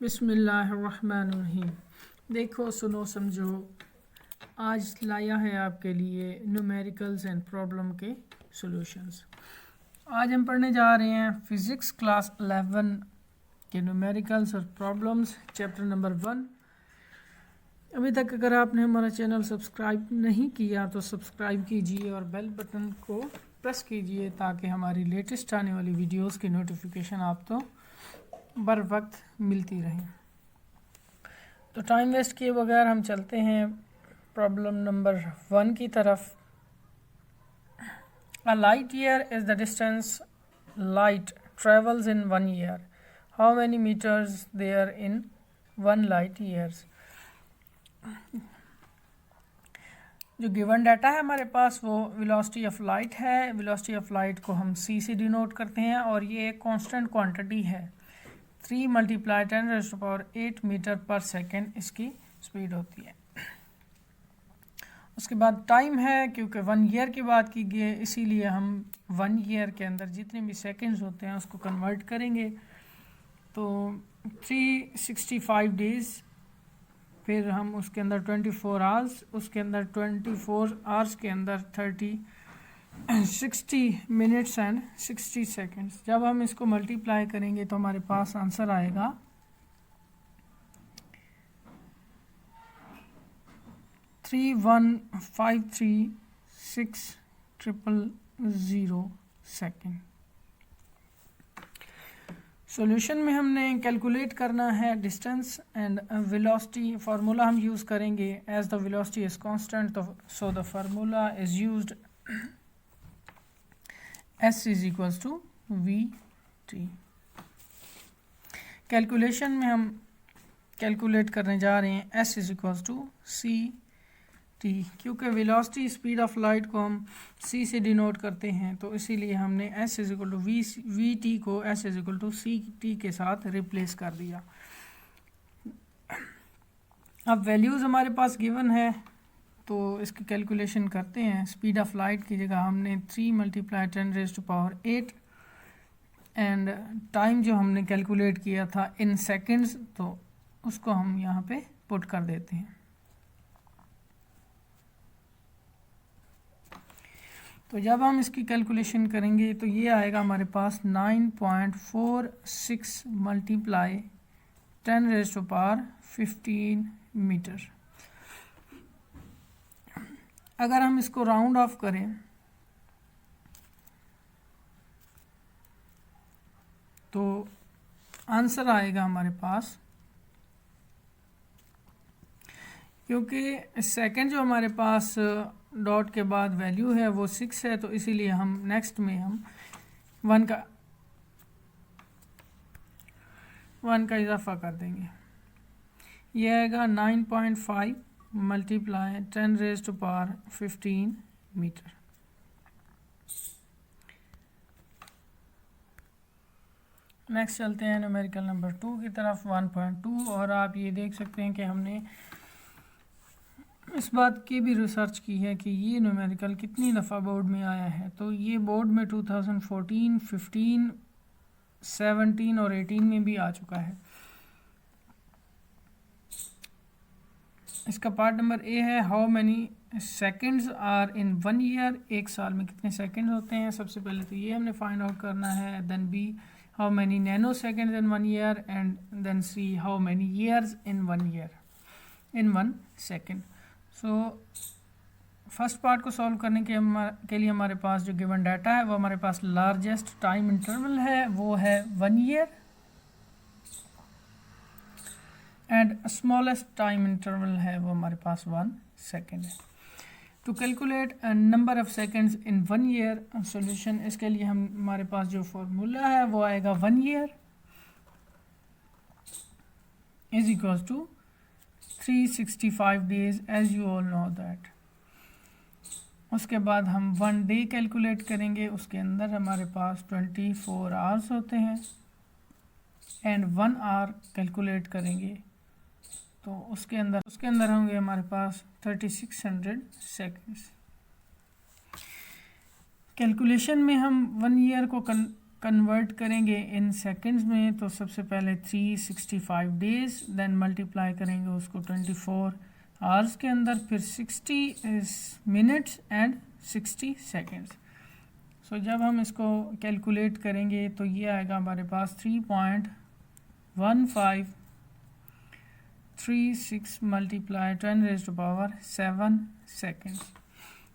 बिस्मिल्लाहिर्रहमानिर्रहीम। देखो सुनो समझो, आज लाया है आपके लिए न्यूमेरिकल्स एंड प्रॉब्लम के सॉल्यूशंस। आज हम पढ़ने जा रहे हैं फिज़िक्स क्लास 11 के न्यूमेरिकल्स और प्रॉब्लम्स, चैप्टर नंबर 1। अभी तक अगर आपने हमारा चैनल सब्सक्राइब नहीं किया तो सब्सक्राइब कीजिए और बेल बटन को प्रेस कीजिए ताकि हमारी लेटेस्ट आने वाली वीडियोस की नोटिफिकेशन आप तो बर वक्त मिलती रहे। तो टाइम वेस्ट किए बगैर हम चलते हैं प्रॉब्लम नंबर 1 की तरफ। A light year is the distance light travels in 1 year. How many metres there in 1 light years. जो गिवन डाटा है हमारे पास वो वेलोसिटी ऑफ लाइट है। वेलोसिटी ऑफ लाइट को हम c से डिनोट करते हैं और ये एक कांस्टेंट क्वांटिटी है। 3 × 10⁸ मीटर पर सेकेंड इसकी स्पीड होती है। उसके बाद टाइम है, क्योंकि 1 ईयर की बात की गई है इसीलिए हम 1 ईयर के अंदर जितने भी सेकेंड्स होते हैं उसको कन्वर्ट करेंगे। तो 365 डेज़, फिर हम उसके अंदर 24 आवर्स, उसके अंदर 24 आवर्स के अंदर 60 मिनट्स एंड 60 सेकेंड्स। जब हम इसको मल्टीप्लाई करेंगे तो हमारे पास आंसर आएगा 31536000 सेकेंड। सॉल्यूशन में हमने कैलकुलेट करना है डिस्टेंस एंड वेलोसिटी। फार्मूला हम यूज़ करेंगे as the velocity is constant, so the formula is used S = VT। Calculation में हम कैलकुलेट करने जा रहे हैं S = CT, क्योंकि वेलोसिटी स्पीड ऑफ लाइट को हम C से डिनोट करते हैं तो इसीलिए हमने S = VT को S = CT के साथ रिप्लेस कर दिया। अब वैल्यूज़ हमारे पास गिवन है तो इसकी कैलकुलेशन करते हैं। स्पीड ऑफ लाइट की जगह हमने 3 × 10⁸ एंड टाइम जो हमने कैलकुलेट किया था इन सेकंड्स, तो उसको हम यहाँ पे पुट कर देते हैं। तो जब हम इसकी कैलकुलेशन करेंगे तो ये आएगा हमारे पास 9.46 × 10⁻15 मीटर। अगर हम इसको राउंड ऑफ करें तो आंसर आएगा हमारे पास, क्योंकि सेकंड जो हमारे पास डॉट के बाद वैल्यू है वो 6 है, तो इसीलिए हम नेक्स्ट में हम 1 का इजाफा कर देंगे। ये आएगा 9.5 × 10⁻15 मीटर। नेक्स्ट चलते हैं न्यूमेरिकल नंबर 2 की तरफ, 1.2। और आप ये देख सकते हैं कि हमने इस बात की भी रिसर्च की है कि ये न्यूमेरिकल कितनी दफ़ा बोर्ड में आया है। तो ये बोर्ड में 2014, 15, 17 और 18 में भी आ चुका है। इसका पार्ट नंबर ए है, how many seconds are in 1 year. एक साल में कितने सेकेंड होते हैं। सबसे पहले तो ये हमने फाइंड आउट करना है। Then B, how many nanoseconds in 1 year, and then C, how many years in 1 year in 1 second. So first part को सॉल्व करने के लिए हमारे पास जो गिवन डाटा है वो हमारे पास लार्जेस्ट टाइम इंटरवल है वो है 1 year, and smallest time interval है वो हमारे पास 1 सेकेंड है। To calculate number of seconds in 1 year solution, इसके लिए हमारे पास जो फॉर्मूला है वो आएगा 1 year = 365 days, as you all know that. उसके बाद हम 1 डे कैलकुलेट करेंगे, उसके अंदर हमारे पास 24 आवर्स होते हैं, एंड 1 आवर कैलकुलेट करेंगे तो उसके अंदर होंगे हमारे पास 3600 सेकेंड्स। कैलकुलेशन में हम 1 ईयर को कन्वर्ट करेंगे इन सेकंड्स में तो सबसे पहले 365 डेज, देन मल्टीप्लाई करेंगे उसको 24 आवर्स के अंदर, फिर 60 मिनट्स एंड 60 सेकंड्स। सो जब हम इसको कैलकुलेट करेंगे तो ये आएगा हमारे पास 3.1536 मल्टीप्लाई 10⁻⁷ सेकेंड्स।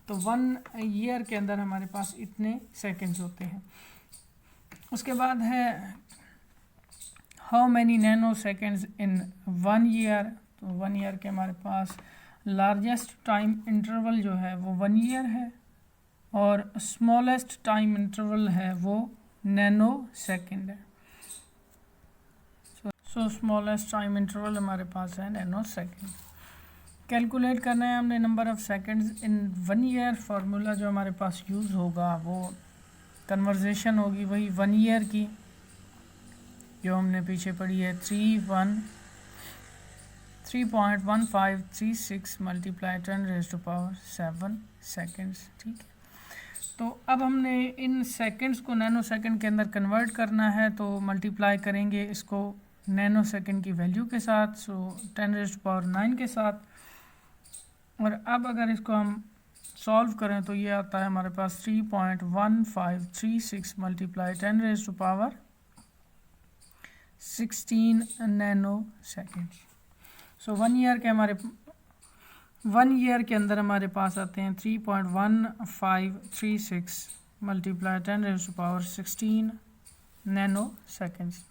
तो 1 ईयर के अंदर हमारे पास इतने सेकेंड्स होते हैं। उसके बाद है how many nanoseconds in 1 year. तो 1 ईयर के हमारे पास लार्जेस्ट टाइम इंटरवल जो है वो 1 ईयर है और स्मॉलेस्ट टाइम इंटरवल है वो नैनो सेकेंड है। सो स्मॉलेस्ट टाइम इंटरवल हमारे पास है नैनो सेकेंड। कैलकुलेट करना है हमने number of seconds in 1 year. Formula जो हमारे पास यूज़ होगा वो कन्वर्जेशन होगी वही 1 ईयर की जो हमने पीछे पढ़ी है, 3.1536 मल्टीप्लाई 10⁻⁷ सेकेंड्स। ठीक है, तो अब हमने इन सेकेंड्स को नैनो सेकेंड के अंदर कन्वर्ट करना है, तो मल्टीप्लाई करेंगे इसको नैनो सेकेंड की वैल्यू के साथ, सो 10⁹ के साथ। और अब अगर इसको हम सॉल्व करें तो ये आता है हमारे पास 3.1536 मल्टीप्लाई 10⁻16 नैनो सेकेंड्स। सो 1 ईयर के अंदर हमारे पास आते हैं 3.1536 मल्टीप्लाई 10⁻16 नैनो सेकेंड्स।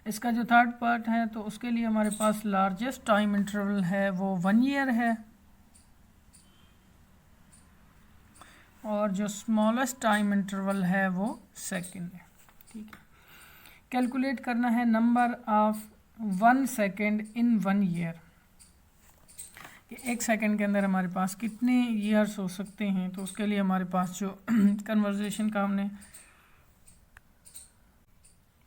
इसका जो थर्ड पार्ट है तो उसके लिए हमारे पास लार्जेस्ट टाइम इंटरवल है वो 1 ईयर है और जो स्मॉलेस्ट टाइम इंटरवल है वो सेकेंड है। ठीक है, कैलकुलेट करना है number of 1 second in 1 year. एक सेकेंड के अंदर हमारे पास कितने ईयर्स हो सकते हैं, तो उसके लिए हमारे पास जो कन्वर्जेशन का हमने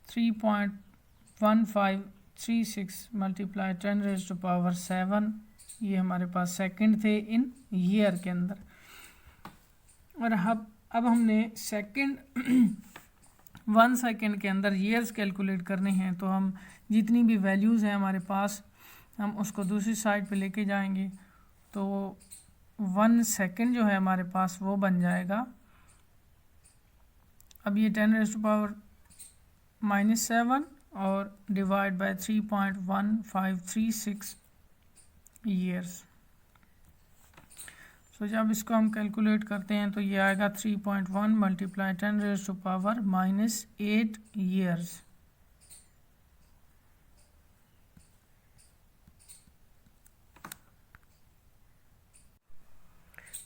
3.1536 मल्टीप्लाई 10⁻⁷ ये हमारे पास सेकेंड थे इन ईयर के अंदर। और अब हमने सेकेंड 1 सेकेंड के अंदर ईयर्स कैलकुलेट करने हैं, तो हम जितनी भी वैल्यूज़ हैं हमारे पास हम उसको दूसरी साइड पे लेके जाएंगे, तो 1 सेकेंड जो है हमारे पास वो बन जाएगा, अब ये 10⁻⁻7 और डिवाइड बाय 3.1536 ईयर्स। सो जब इसको हम कैलकुलेट करते हैं तो ये आएगा 3.1 मल्टीप्लाई 10⁻⁻8 ईयर्स।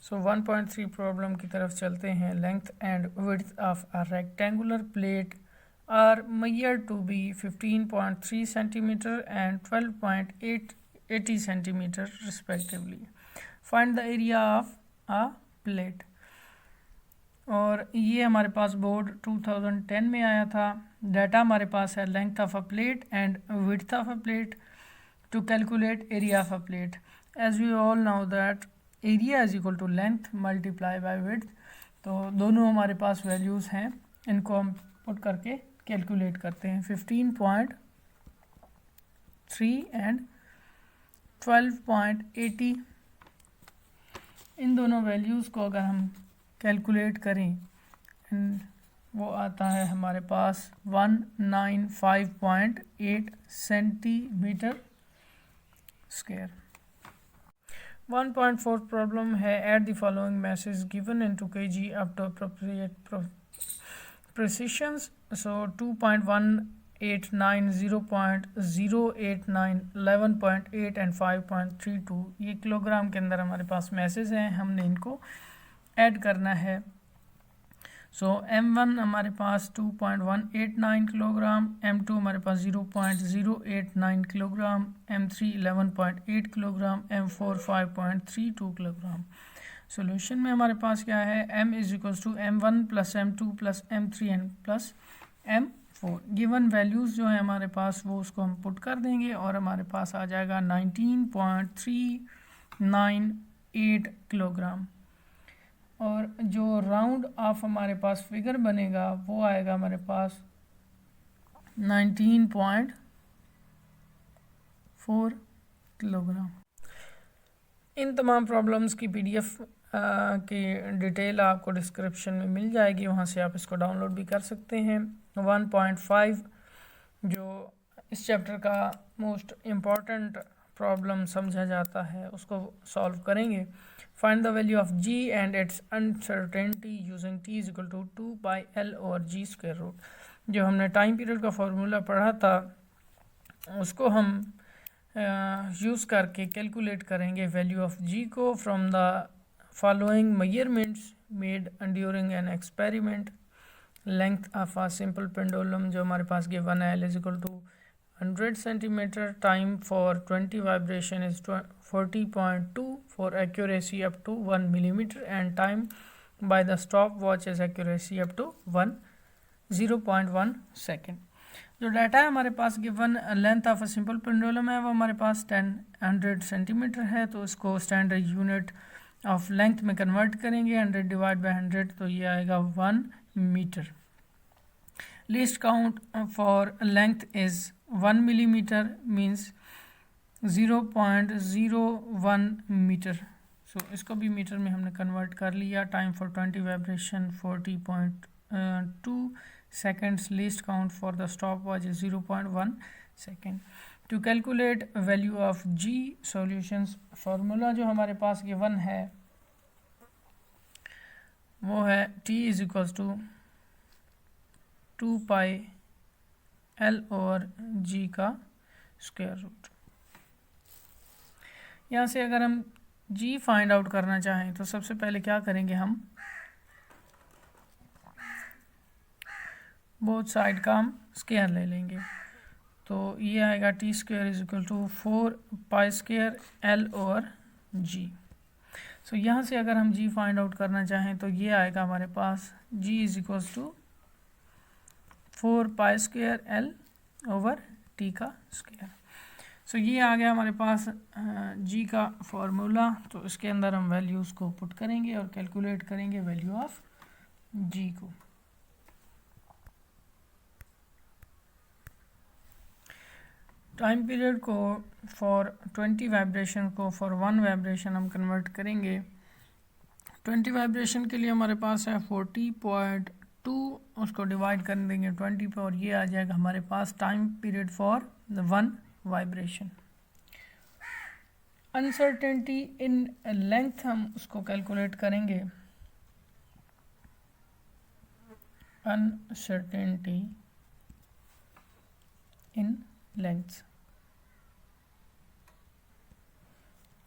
सो 1.3 प्रॉब्लम की तरफ चलते हैं। Length and width of a rectangular plate are measured to be 15.3 centimeter and 12.80 centimeter respectively. Find the area of a plate. और ये हमारे पास बोर्ड 2010 में आया था। डाटा हमारे पास है length of a plate and width of a plate to calculate area of a plate. As we all know that area is equal to length multiply by width. तो दोनों हमारे पास वैल्यूज़ हैं, इनको हम पुट करके कैलकुलेट करते हैं। 15.3 and 12.80 इन दोनों वैल्यूज़ को अगर हम कैलकुलेट करें वो आता है हमारे पास 195.8 सेंटीमीटर स्क्वायर। 1.4 प्रॉब्लम है। Add the following message given into KG up to appropriate precisions. So 2.189, 0.089, 11.8 and 5.32 ये किलोग्राम के अंदर हमारे पास मैसेज हैं, हमने इनको ऐड करना है। सो M1 हमारे पास 2.189 किलोग्राम, M2 हमारे पास 0.089 kilogram, M3 11.8 kilogram, M4 5.32 kilogram. Solution में हमारे पास क्या है, M is equals to M1 plus M2 plus M3 and plus M4। Given values जो है हमारे पास वो उसको हम पुट कर देंगे और हमारे पास आ जाएगा 19.398 किलोग्राम। और जो राउंड ऑफ हमारे पास फिगर बनेगा वो आएगा हमारे पास 19.4 किलोग्राम। इन तमाम प्रॉब्लम्स की पीडीएफ की डिटेल आपको डिस्क्रिप्शन में मिल जाएगी, वहाँ से आप इसको डाउनलोड भी कर सकते हैं। 1.5 जो इस चैप्टर का मोस्ट इम्पॉर्टेंट प्रॉब्लम समझा जाता है उसको सॉल्व करेंगे। Find the value of g and its uncertainty using t is equal to 2 और g स्क्वायर रूट। जो हमने टाइम पीरियड का फॉर्मूला पढ़ा था उसको हम यूज़ करके कैलकुलेट करेंगे वैल्यू ऑफ g को from the following measurements made during an experiment. Length of a simple pendulum जो हमारे पास गिवन है L is equal to 100 centimeter, time for 20 vibration is 40.2 for accuracy up to 1 millimeter and time by the stopwatch is accuracy up to 0.1 second। जो data है हमारे पास given length of a simple pendulum है वो हमारे पास 100 centimetre है, तो इसको स्टैंडर्ड यूनिट ऑफ लेंथ में कन्वर्ट करेंगे 100 डिवाइड बाय 100 तो ये आएगा 1 metre. Least count for length is 1 millimeter means 0.01 metre. So इसको भी मीटर में हमने कन्वर्ट कर लिया। Time for 20 vibration 40.2 seconds। Least count for the stop watch is 0.1 second. To calculate value of g solutions, formula जो हमारे पास given है वो है t is equals to 2π/L और g का स्क्वायर रूट। यहाँ से अगर हम g फाइंड आउट करना चाहें तो सबसे पहले क्या करेंगे, हम बोथ साइड का हम स्क्वायर ले लेंगे। तो ये आएगा t square is equal to 4π² L और g। सो यहाँ से अगर हम g फाइंड आउट करना चाहें तो ये आएगा हमारे पास g is equals to 4π² L over t का स्क्वायर। सो ये आ गया हमारे पास g का फॉर्मूला। तो इसके अंदर हम वैल्यूज़ को पुट करेंगे और कैलकुलेट करेंगे वैल्यू ऑफ g को। टाइम पीरियड को फॉर 20 वाइब्रेशन को फॉर 1 वाइब्रेशन हम कन्वर्ट करेंगे। 20 वाइब्रेशन के लिए हमारे पास है 40.2, उसको डिवाइड कर देंगे 20 पे और ये आ जाएगा हमारे पास time period for 1 vibration. Uncertainty in length हम उसको कैलकुलेट करेंगे। Uncertainty in length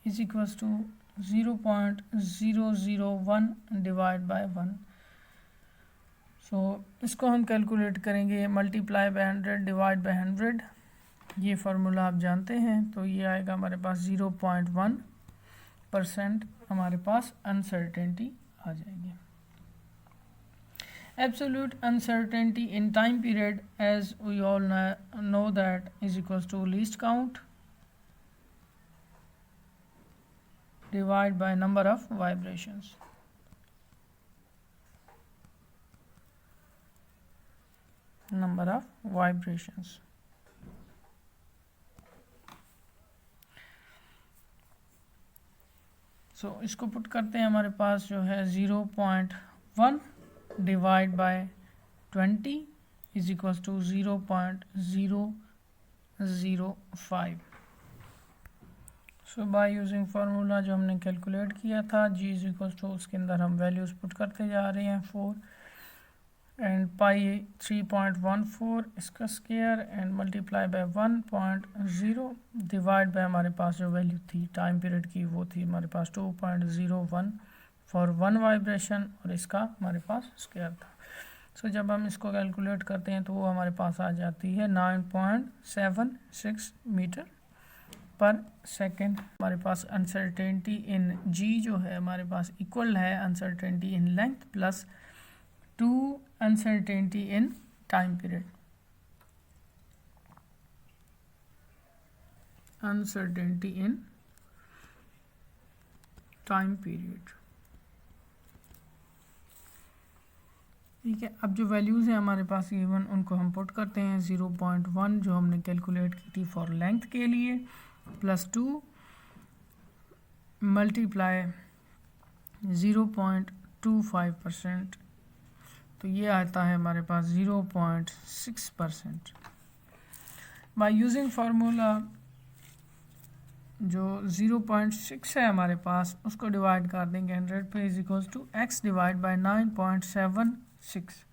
is equals to 0.001 divide by 1। So इसको हम कैलकुलेट करेंगे मल्टीप्लाई बाय 100 डिवाइड बाय 100। ये फार्मूला आप जानते हैं। तो ये आएगा हमारे पास 0.1% हमारे पास अनसर्टेनिटी आ जाएगी। Absolute uncertainty in time period as we all know that is equals to least count divide by number of vibrations. Number of vibrations. So इसको पुट करते हैं, हमारे पास जो है 0.1 divide by 20 is equals to 0.005। So by using formula जो हमने calculate किया था g इज इक्वल्स टू, उसके अंदर हम वैल्यूज पुट करते जा रहे हैं 4 एंड पाई 3.14 इसका square and multiply by 1.0 divide by हमारे पास जो वैल्यू थी टाइम पीरियड की वो थी हमारे पास 2.01 फॉर 1 वाइब्रेशन और इसका हमारे पास स्क्वायर था। सो जब हम इसको कैलकुलेट करते हैं तो वो हमारे पास आ जाती है 9.76 मीटर पर सेकेंड। हमारे पास अनसर्टेनिटी इन g जो है हमारे पास इक्वल है uncertainty in length plus 2 uncertainty in time period। Uncertainty in time period। ठीक है। अब जो वैल्यूज़ हैं हमारे पास गिवन उनको हम पुट करते हैं। 0.1 जो हमने कैलकुलेट की थी फॉर लेंथ के लिए, +2 मल्टीप्लाई 0.25%, तो ये आता है हमारे पास 0.6%। बाय यूजिंग फार्मूला जो 0.6 है हमारे पास, उसको डिवाइड कर देंगे 100 पे, is equals to x divide by 9.76।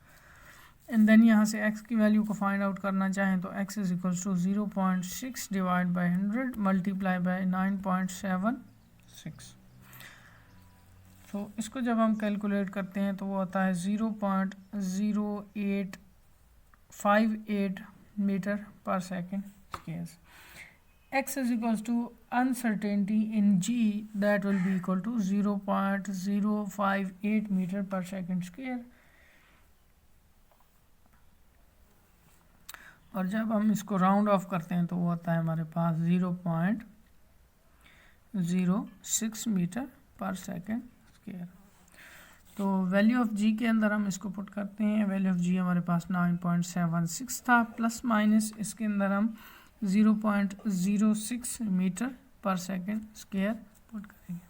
And then यहाँ से x की वैल्यू को फाइंड आउट करना चाहें तो x is equals to 0.6 divide by 100 multiply by 9.76। तो इसको जब हम कैलकुलेट करते हैं तो वो आता है 0.0858 मीटर पर second square. x is equals to uncertainty in g, that will be equal to 0.058 meter per second square। और जब हम इसको राउंड ऑफ करते हैं तो वो होता है हमारे पास 0.06 मीटर पर सेकेंड स्क्वायर। तो वैल्यू ऑफ g के अंदर हम इसको पुट करते हैं। वैल्यू ऑफ g हमारे पास 9.76 था, प्लस माइनस इसके अंदर हम 0.06 मीटर पर सेकेंड स्क्वायर पुट करेंगे।